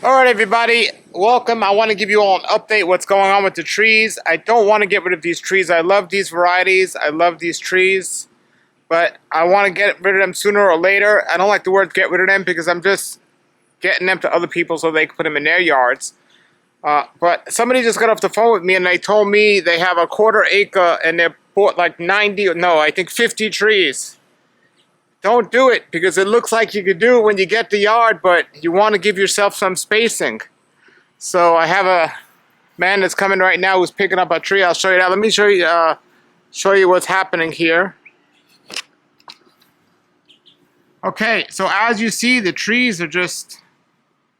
Alright everybody, welcome. I want to give you all an update what's going on with the trees. I don't want to get rid of these trees. I love these varieties. I love these trees. But I want to get rid of them sooner or later. I don't like the word get rid of them because I'm just getting them to other people so they can put them in their yards. But somebody just got off the phone with me and they told me they have a 1/4 acre and they bought like 50 trees. Don't do it because it looks like you could do it when you get the yard, but you want to give yourself some spacing. So I have a man that's coming right now who's picking up a tree. I'll show you that. Let me show you what's happening here. Okay, so as you see, the trees are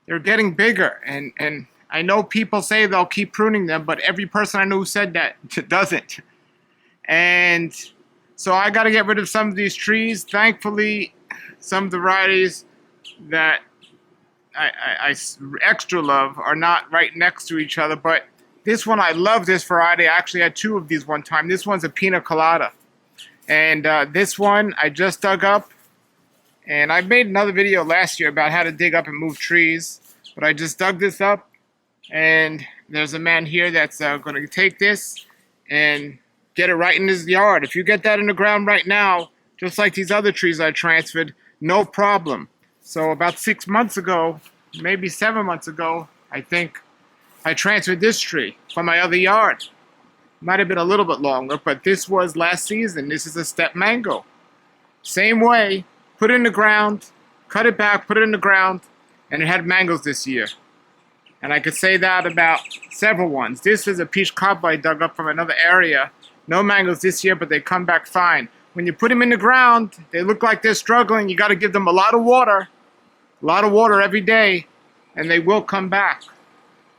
they're getting bigger, and I know people say they'll keep pruning them, but every person I know who said that doesn't. And so I got to get rid of some of these trees. Thankfully, some of the varieties that I extra love are not right next to each other. But this one, I love this variety. I actually had 2 of these one time. This one's a pina colada. And this one I just dug up. And I made another video last year about how to dig up and move trees. But I just dug this up. And there's a man here that's going to take this and get it right in his yard. If you get that in the ground right now, just like these other trees I transferred, no problem. So about 6 months ago, maybe 7 months ago, I think, I transferred this tree from my other yard. Might have been a little bit longer, but this was last season. This is a step mango. Same way, put it in the ground, cut it back, put it in the ground, and it had mangoes this year. And I could say that about several ones. This is a peach cobbler I dug up from another area. No mangoes this year, but they come back fine. When you put them in the ground, they look like they're struggling. You got to give them a lot of water every day, and they will come back.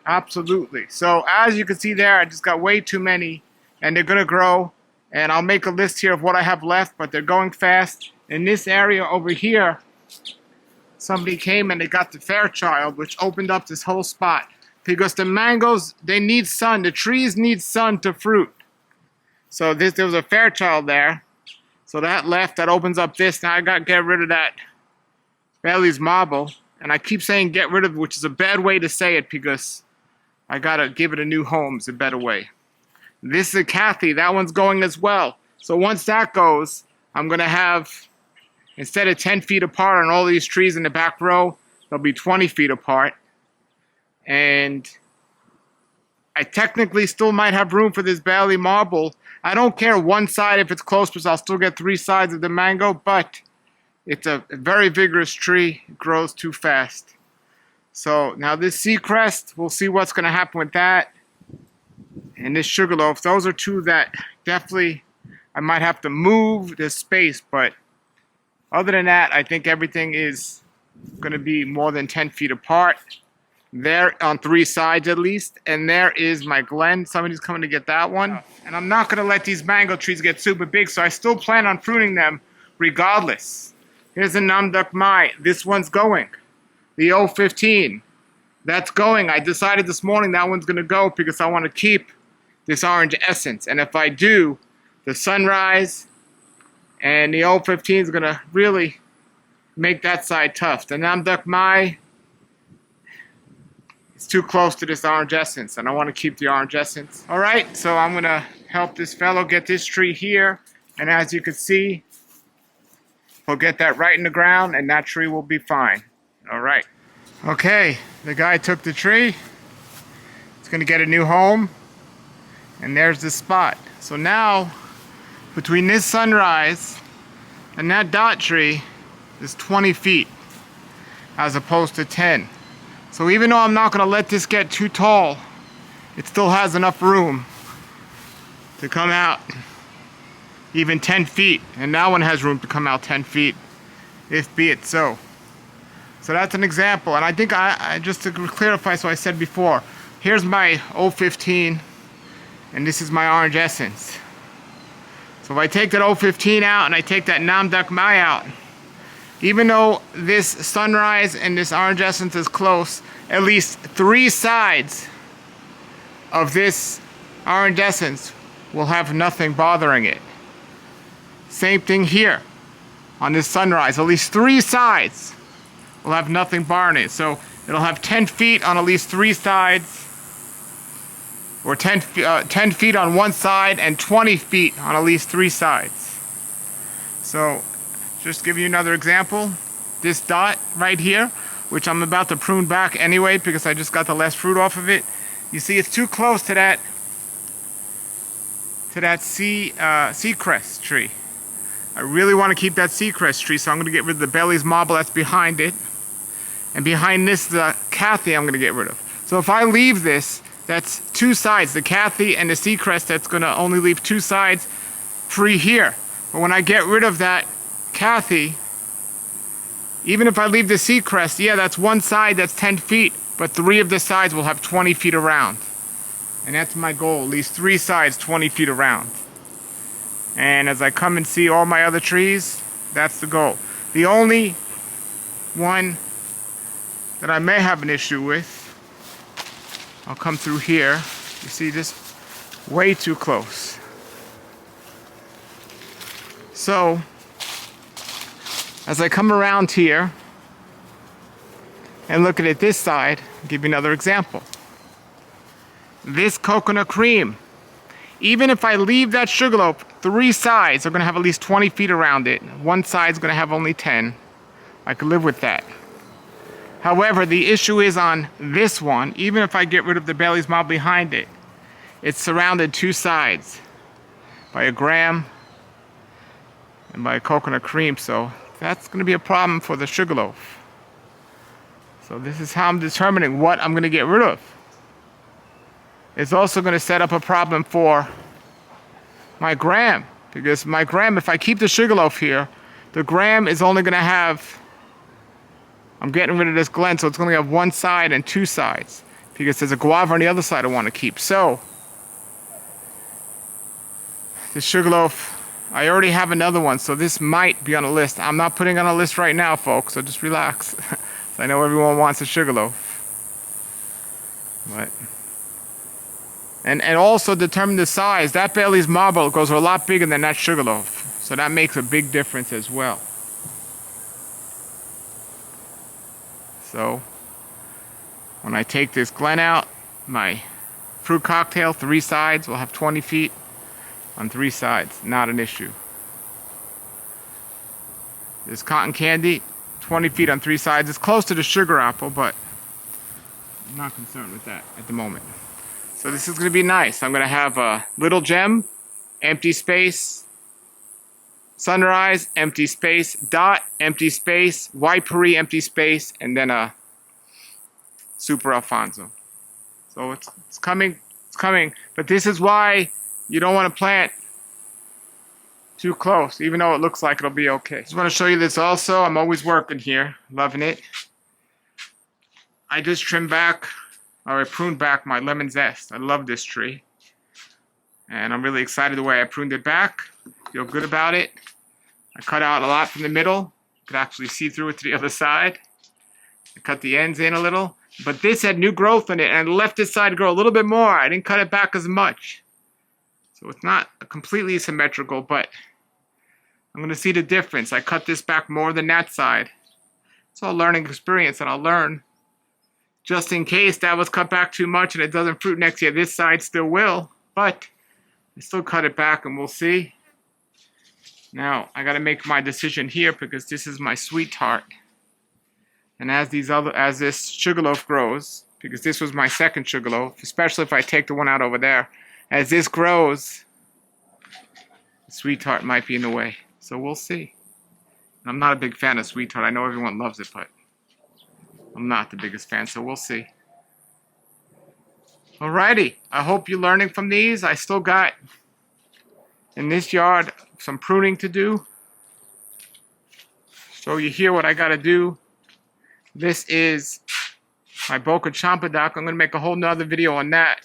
Absolutely. So as you can see there, I just got way too many, and they're going to grow. And I'll make a list here of what I have left, but they're going fast. In this area over here, somebody came and they got the Fairchild, which opened up this whole spot. Because the mangoes, they need sun. The trees need sun to fruit. So there was a Fairchild there. So that left, that opens up this. Now I got to get rid of that Bailey's marble. And I keep saying get rid of it, which is a bad way to say it because I got to give it a new home. It's a better way. This is a Kathy. That one's going as well. So once that goes, I'm going to have, instead of 10 feet apart on all these trees in the back row, they'll be 20 feet apart. And I technically still might have room for this Bailey marble. I don't care one side if it's close because I'll still get 3 sides of the mango, but it's a very vigorous tree. It grows too fast. So now this Seacrest, we'll see what's going to happen with that. And this Sugarloaf, those are 2 that definitely I might have to move this space, but other than that, I think everything is going to be more than 10 feet apart. There on 3 sides at least. And there is my Glen. Somebody's coming to get that one. And I'm not going to let these mango trees get super big, so I still plan on pruning them regardless. Here's a Namduk Mai. This one's going. The 015. That's going. I decided this morning that one's going to go because I want to keep this orange essence. And if I do, the Sunrise and the 015 is going to really make that side tough. The Namduk Mai, it's too close to this orange essence, and I want to keep the orange essence. All right, so I'm going to help this fellow get this tree here. And as you can see, we'll get that right in the ground, and that tree will be fine. All right. Okay, the guy took the tree. It's going to get a new home. And there's the spot. So now, between this Sunrise and that dot tree is 20 feet as opposed to 10. So even though I'm not going to let this get too tall, it still has enough room to come out even 10 feet. And that one has room to come out 10 feet, if be it so. So that's an example. And I think I just to clarify, so I said before, here's my 015 and this is my orange essence. So if I take that 015 out and I take that Namduk Mai out, even though this Sunrise and this orange essence is close, at least 3 sides of this orange essence will have nothing bothering it. Same thing here on this Sunrise. At least 3 sides will have nothing bothering it. So It'll have 10 feet on at least 3 sides, or 10 feet on one side and 20 feet on at least 3 sides. So just give you another example. This dot right here, which I'm about to prune back anyway because I just got the last fruit off of it. You see it's too close to that sea crest tree. I really want to keep that sea crest tree, so I'm going to get rid of the Bailey's marble that's behind it. And behind this, the Cathy I'm going to get rid of. So if I leave this, that's 2 sides, the Cathy and the sea crest, that's going to only leave 2 sides free here. But when I get rid of that Cathy, even if I leave the sea crest, yeah, that's 1 side that's 10 feet, but 3 of the sides will have 20 feet around. And that's my goal, at least 3 sides 20 feet around. And as I come and see all my other trees, that's the goal. The only one that I may have an issue with, I'll come through here. You see this? Way too close. So, as I come around here and look at it this side, I'll give you another example. This coconut cream, even if I leave that sugarloaf, 3 sides are going to have at least 20 feet around it. 1 side's going to have only 10. I could live with that. However, the issue is on this one, even if I get rid of the Bailey's marble behind it, it's surrounded 2 sides by a gram and by a coconut cream, so that's going to be a problem for the sugarloaf. So this is how I'm determining what I'm going to get rid of. It's also going to set up a problem for my gram, because my gram, if I keep the sugarloaf here, the gram is only going to have, I'm getting rid of this Glen, so it's going to have 1 side and 2 sides, because there's a guava on the other side I want to keep. So the sugarloaf, I already have another one, so this might be on a list. I'm not putting it on a list right now, folks, so just relax. So I know everyone wants a sugarloaf. But and also determine the size. That Bailey's marble goes a lot bigger than that sugarloaf, so that makes a big difference as well. So when I take this Glen out, my fruit cocktail, 3 sides will have 20 feet on 3 sides. Not an issue. This cotton candy, 20 feet on 3 sides. It's close to the sugar apple, but I'm not concerned with that at the moment. So this is going to be nice. I'm going to have a little gem, empty space, sunrise, empty space, dot, empty space, white Paris, empty space, and then a super Alfonso. So it's coming, but this is why you don't want to plant too close, even though it looks like it'll be okay. Just want to show you this also. I'm always working here, loving it. I just trimmed back, or I pruned back my lemon zest. I love this tree. And I'm really excited the way I pruned it back. Feel good about it. I cut out a lot from the middle. You could actually see through it to the other side. I cut the ends in a little. But this had new growth in it, and I left this side grow a little bit more. I didn't cut it back as much. So it's not completely symmetrical, but I'm going to see the difference. I cut this back more than that side. It's all a learning experience, and I'll learn. Just in case that was cut back too much and it doesn't fruit next year, this side still will. But I still cut it back, and we'll see. Now, I got to make my decision here because this is my sweet tart. And as this sugarloaf grows, because this was my second sugarloaf, especially if I take the one out over there, as this grows, the sweet tart might be in the way. So we'll see. I'm not a big fan of sweet tart. I know everyone loves it, but I'm not the biggest fan, so we'll see. Alrighty, I hope you're learning from these. I still got, in this yard, some pruning to do. So you hear what I got to do. This is my Boca Champadoc. I'm going to make a whole nother video on that.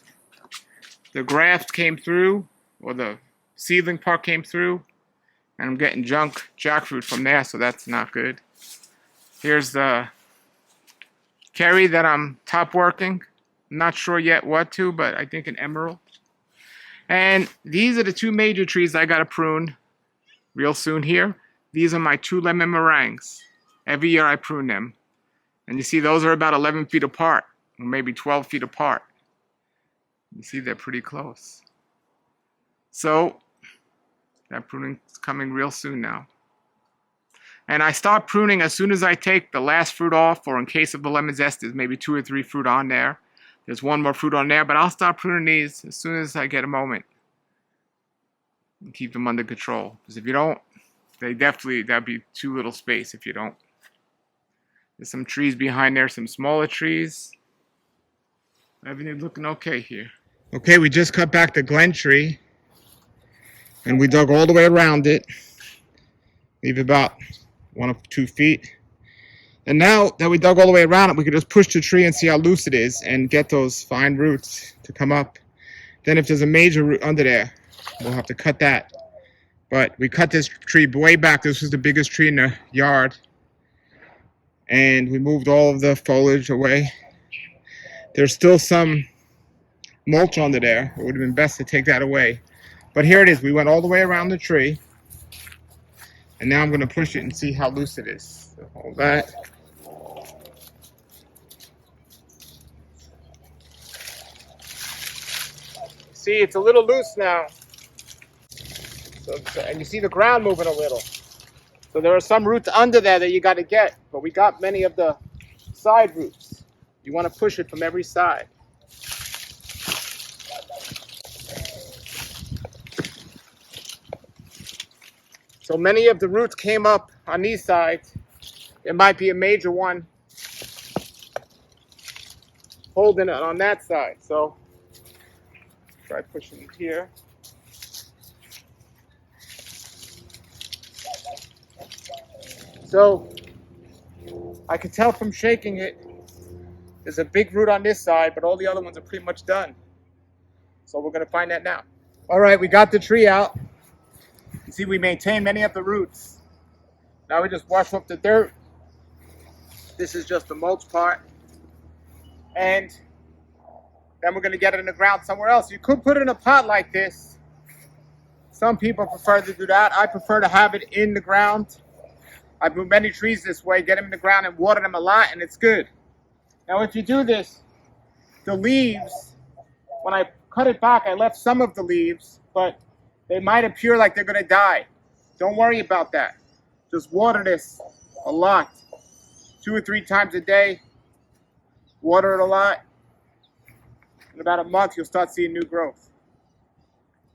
The graft came through, or the seedling part came through, and I'm getting junk jackfruit from there, so that's not good. Here's the cherry that I'm top working. I'm not sure yet what to, but I think an emerald. And these are the 2 major trees I got to prune real soon here. These are my 2 lemon meringues. Every year I prune them. And you see those are about 11 feet apart, or maybe 12 feet apart. You see they're pretty close. So that pruning is coming real soon now. And I start pruning as soon as I take the last fruit off, or in case of the lemon zest, there's maybe 2 or 3 fruit on there. There's 1 more fruit on there, but I'll start pruning these as soon as I get a moment. And keep them under control. Because if you don't, that'd be too little space if you don't. There's some trees behind there, some smaller trees. Everything's looking okay here. Okay, we just cut back the Glen tree. And we dug all the way around it. Leave about 1 or 2 feet. And now that we dug all the way around it, we can just push the tree and see how loose it is and get those fine roots to come up. Then if there's a major root under there, we'll have to cut that. But we cut this tree way back. This was the biggest tree in the yard. And we moved all of the foliage away. There's still some mulch under there. It would have been best to take that away. But here it is. We went all the way around the tree. And now I'm going to push it and see how loose it is. So hold that. See, it's a little loose now. And you see the ground moving a little. So there are some roots under there that you got to get. But we got many of the side roots. You want to push it from every side. So many of the roots came up on these sides. There might be a major one holding it on that side. So try pushing it here. So I can tell from shaking it, there's a big root on this side, but all the other ones are pretty much done. So we're going to find that now. All right, we got the tree out. You see, we maintain many of the roots. Now we just wash up the dirt. This is just the mulch part. And then we're going to get it in the ground somewhere else. You could put it in a pot like this. Some people prefer to do that. I prefer to have it in the ground. I've moved many trees this way, get them in the ground and water them a lot, and it's good. Now if you do this, the leaves, when I cut it back, I left some of the leaves, but they might appear like they're going to die. Don't worry about that. Just water this a lot. 2 or 3 times a day. Water it a lot. In about a month, you'll start seeing new growth.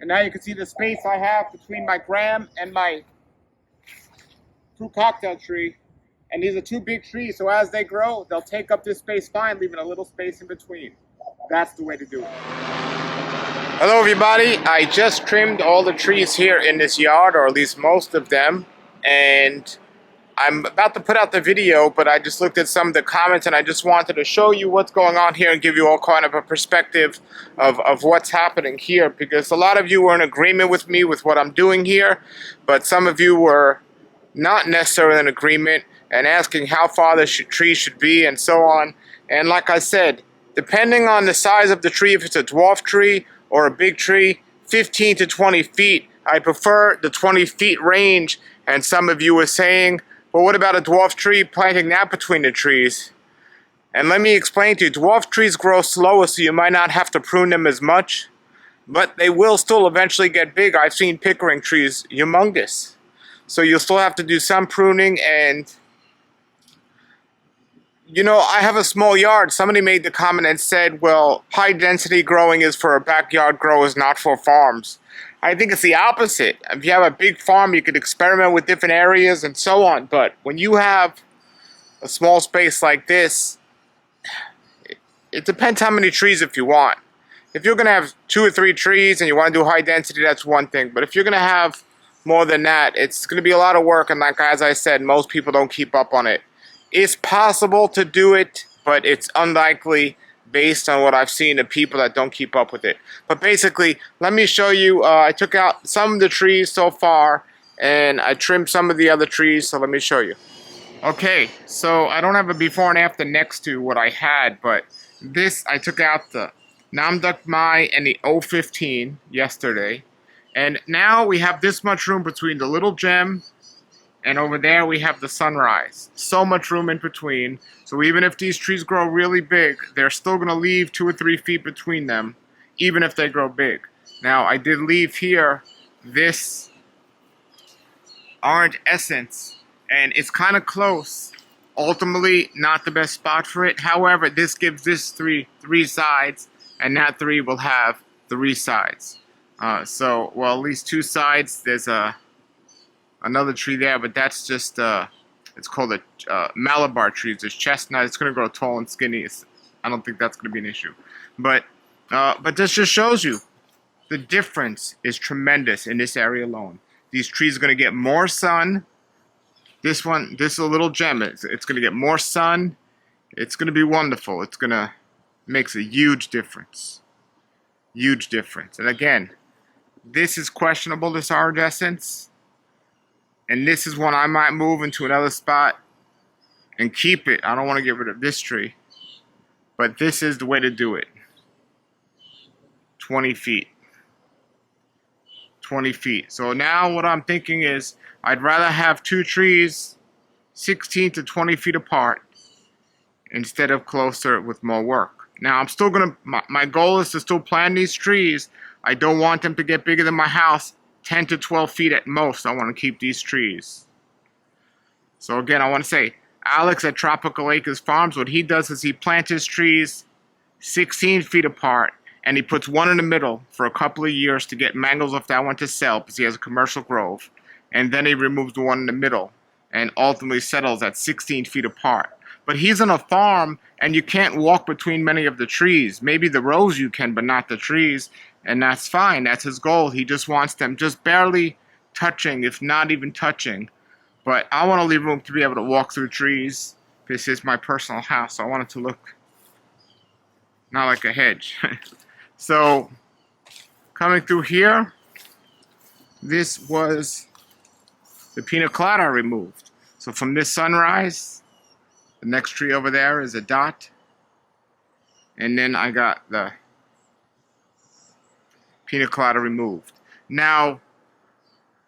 And now you can see the space I have between my gram and my fruit cocktail tree. And these are 2 big trees, so as they grow, they'll take up this space fine, leaving a little space in between. That's the way to do it. Hello everybody, I just trimmed all the trees here in this yard, or at least most of them, and I'm about to put out the video, but I just looked at some of the comments and I just wanted to show you what's going on here and give you all kind of a perspective of what's happening here, because a lot of you were in agreement with me with what I'm doing here, but some of you were not necessarily in agreement and asking how far the tree should be and so on. And like I said, depending on the size of the tree, if it's a dwarf tree or a big tree, 15 to 20 feet. I prefer the 20 feet range. And some of you were saying, well, what about a dwarf tree, planting that between the trees? And let me explain to you, dwarf trees grow slower, so you might not have to prune them as much, but they will still eventually get big. I've seen pickering trees humongous. So you'll still have to do some pruning. And you know, I have a small yard. Somebody made the comment and said, well, high density growing is for backyard growers, not for farms. I think it's the opposite. If you have a big farm, you could experiment with different areas and so on. But when you have a small space like this, it depends how many trees if you want. If you're going to have 2 or 3 trees and you want to do high density, that's one thing. But if you're going to have more than that, it's going to be a lot of work. And like as I said, most people don't keep up on it. It's possible to do it, but it's unlikely based on what I've seen of people that don't keep up with it. But basically, let me show you. I took out some of the trees so far, and I trimmed some of the other trees, so let me show you. Okay, so I don't have a before and after next to what I had, but this, I took out the Namduk Mai and the 015 yesterday, and now we have this much room between the little gem And over there we have the sunrise. So much room in between. So even if these trees grow really big, they're still going to leave 2 or 3 feet between them, even if they grow big. Now, I did leave here this orange essence, and it's kind of close. Ultimately, not the best spot for it. However, this gives this three sides, and that 3 will have 3 sides. So, well, at least 2 sides. There's another tree there, but that's just it's called a Malabar tree. It's a chestnut. It's going to grow tall and skinny. I don't think that's going to be an issue. But this just shows you the difference is tremendous in this area alone. These trees are going to get more sun. This is a little gem. It's going to get more sun. It's going to be wonderful. It's going to makes a huge difference. Huge difference. And again, this is questionable, this orange essence. And this is one I might move into another spot and keep it. I don't want to get rid of this tree. But this is the way to do it. 20 feet. 20 feet. So now what I'm thinking is I'd rather have 2 trees 16 to 20 feet apart instead of closer with more work. Now I'm still going to, my goal is to still plant these trees. I don't want them to get bigger than my house. 10 to 12 feet at most. I want to keep these trees. So again, I want to say, Alex at Tropical Acres Farms, what he does is he plants his trees 16 feet apart, and he puts one in the middle for a couple of years to get mangoes off that one to sell, because he has a commercial grove. And then he removes the one in the middle, and ultimately settles at 16 feet apart. But he's on a farm, and you can't walk between many of the trees. Maybe the rows you can, but not the trees. And that's fine. That's his goal. He just wants them just barely touching, if not even touching. But I want to leave room to be able to walk through trees. This is my personal house, so I want it to look not like a hedge. So, coming through here, this was the pina colada I removed. So from this sunrise, the next tree over there is a dot. And then I got the pina colada removed. Now,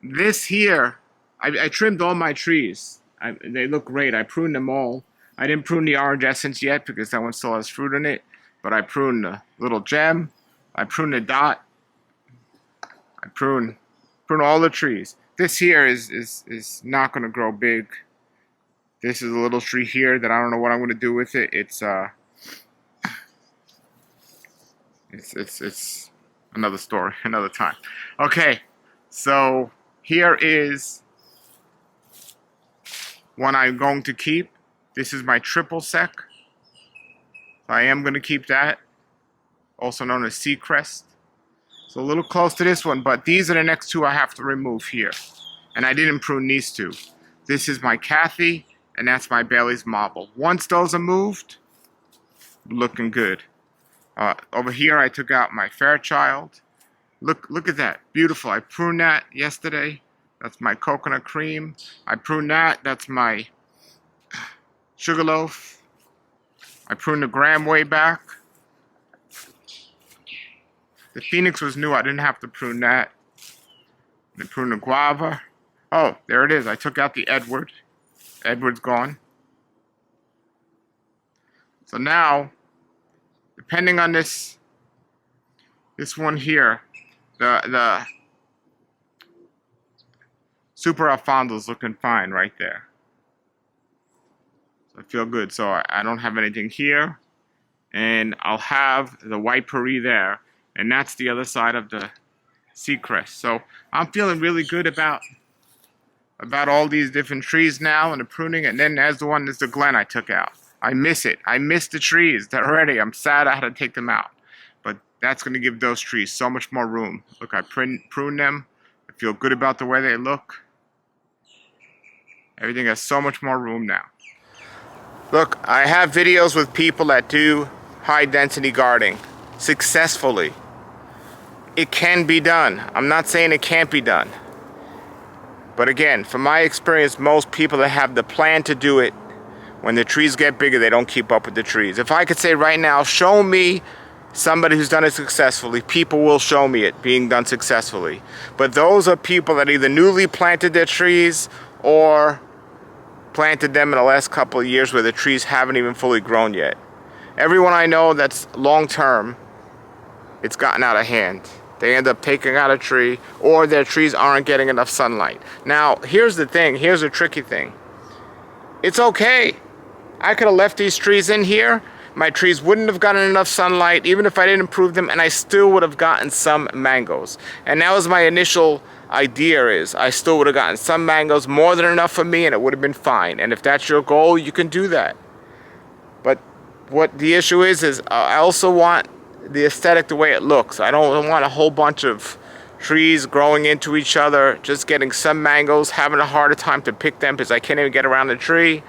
this here, I trimmed all my trees. They look great. I pruned them all. I didn't prune the orange essence yet because that one still has fruit in it. But I pruned the little gem. I pruned the dot. I prune all the trees. This here is not going to grow big. This is a little tree here that I don't know what I'm going to do with it. It's another story, another time. Okay, so here is one I'm going to keep. This is my triple sec. I am going to keep that, also known as Seacrest. So a little close to this one, but these are the next 2 I have to remove here. And I didn't prune these 2. This is my Kathy, and that's my Bailey's Marble. Once those are moved, looking good. Over here I took out my Fairchild. Look at that, beautiful. I pruned that yesterday. That's my coconut cream. I pruned that. That's my Sugarloaf. I pruned the Graham way back. The Phoenix was new. I didn't have to prune that. I pruned the Guava. Oh, there it is. I took out the Edward. Edward's gone. So now, depending on this one here, the Super Alfonso's looking fine right there. So I feel good. So I don't have anything here. And I'll have the White Paris there. And that's the other side of the Seacrest. So I'm feeling really good about all these different trees now and the pruning. And then there's the one that's the Glen I took out. I miss it. I miss the trees already. I'm sad I had to take them out. But that's going to give those trees so much more room. Look, I pruned them. I feel good about the way they look. Everything has so much more room now. Look, I have videos with people that do high density gardening successfully. It can be done. I'm not saying it can't be done. But again, from my experience, most people that have the plan to do it, when the trees get bigger, they don't keep up with the trees. If I could say right now, show me somebody who's done it successfully, people will show me it being done successfully. But those are people that either newly planted their trees or planted them in the last couple of years where the trees haven't even fully grown yet. Everyone I know that's long term, it's gotten out of hand. They end up taking out a tree, or their trees aren't getting enough sunlight. Now, here's the thing, here's the tricky thing. It's okay. I could have left these trees in here. My trees wouldn't have gotten enough sunlight, even if I didn't improve them, and I still would have gotten some mangoes. And that was my initial idea, is I still would have gotten some mangoes, more than enough for me, and it would have been fine. And if that's your goal, you can do that. But what the issue is I also want the aesthetic the way it looks. I don't want a whole bunch of trees growing into each other, just getting some mangoes, having a harder time to pick them because I can't even get around the tree.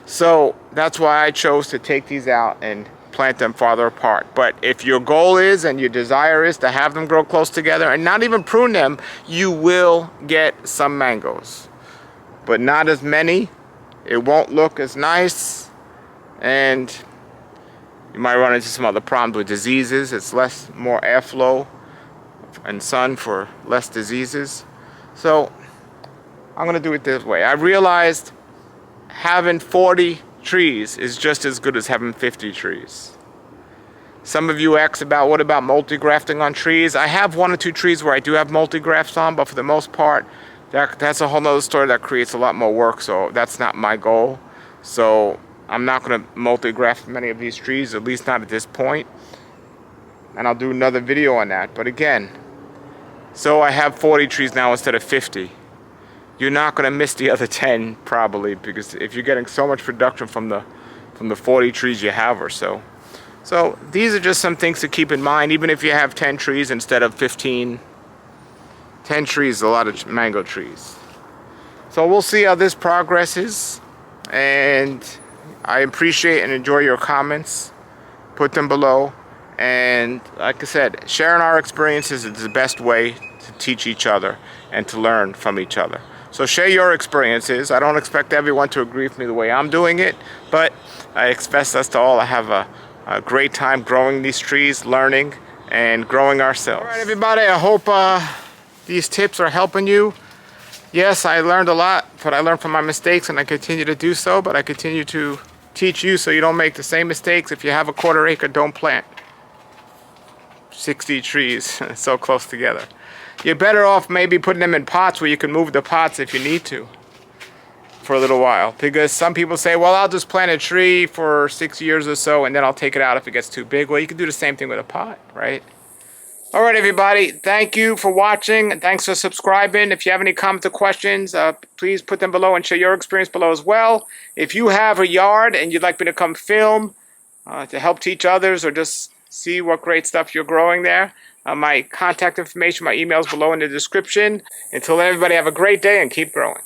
So that's why I chose to take these out and plant them farther apart. But if your goal is and your desire is to have them grow close together and not even prune them, you will get some mangoes, but not as many. It won't look as nice, and you might run into some other problems with diseases. It's more airflow and sun for less diseases. So I'm gonna do it this way. I realized having 40 trees is just as good as having 50 trees. Some of you asked about what about multi-grafting on trees. I have 1 or 2 trees where I do have multi-grafts on, but for the most part, that's a whole nother story that creates a lot more work, so that's not my goal. So I'm not going to multi-graft many of these trees, at least not at this point. And I'll do another video on that. But again, so I have 40 trees now instead of 50. You're not going to miss the other 10 probably, because if you're getting so much production from the 40 trees you have or so. So these are just some things to keep in mind, even if you have 10 trees instead of 15. 10 trees is a lot of mango trees. So we'll see how this progresses, and I appreciate and enjoy your comments. Put them below. And like I said, sharing our experiences is the best way to teach each other and to learn from each other. So share your experiences. I don't expect everyone to agree with me the way I'm doing it, but I expect us to all have a great time growing these trees, learning, and growing ourselves. All right, everybody, I hope these tips are helping you. Yes, I learned a lot, but I learned from my mistakes, and I continue to do so, but I continue to teach you so you don't make the same mistakes. If you have a 1/4 acre, don't plant 60 trees so close together. You're better off maybe putting them in pots where you can move the pots if you need to for a little while. Because some people say, well, I'll just plant a tree for 6 years or so and then I'll take it out if it gets too big. Well, you can do the same thing with a pot, right? All right, everybody. Thank you for watching. Thanks for subscribing. If you have any comments or questions, please put them below and share your experience below as well. If you have a yard and you'd like me to come film to help teach others or just see what great stuff you're growing there, my contact information, my email is below in the description. Until then, everybody have a great day and keep growing.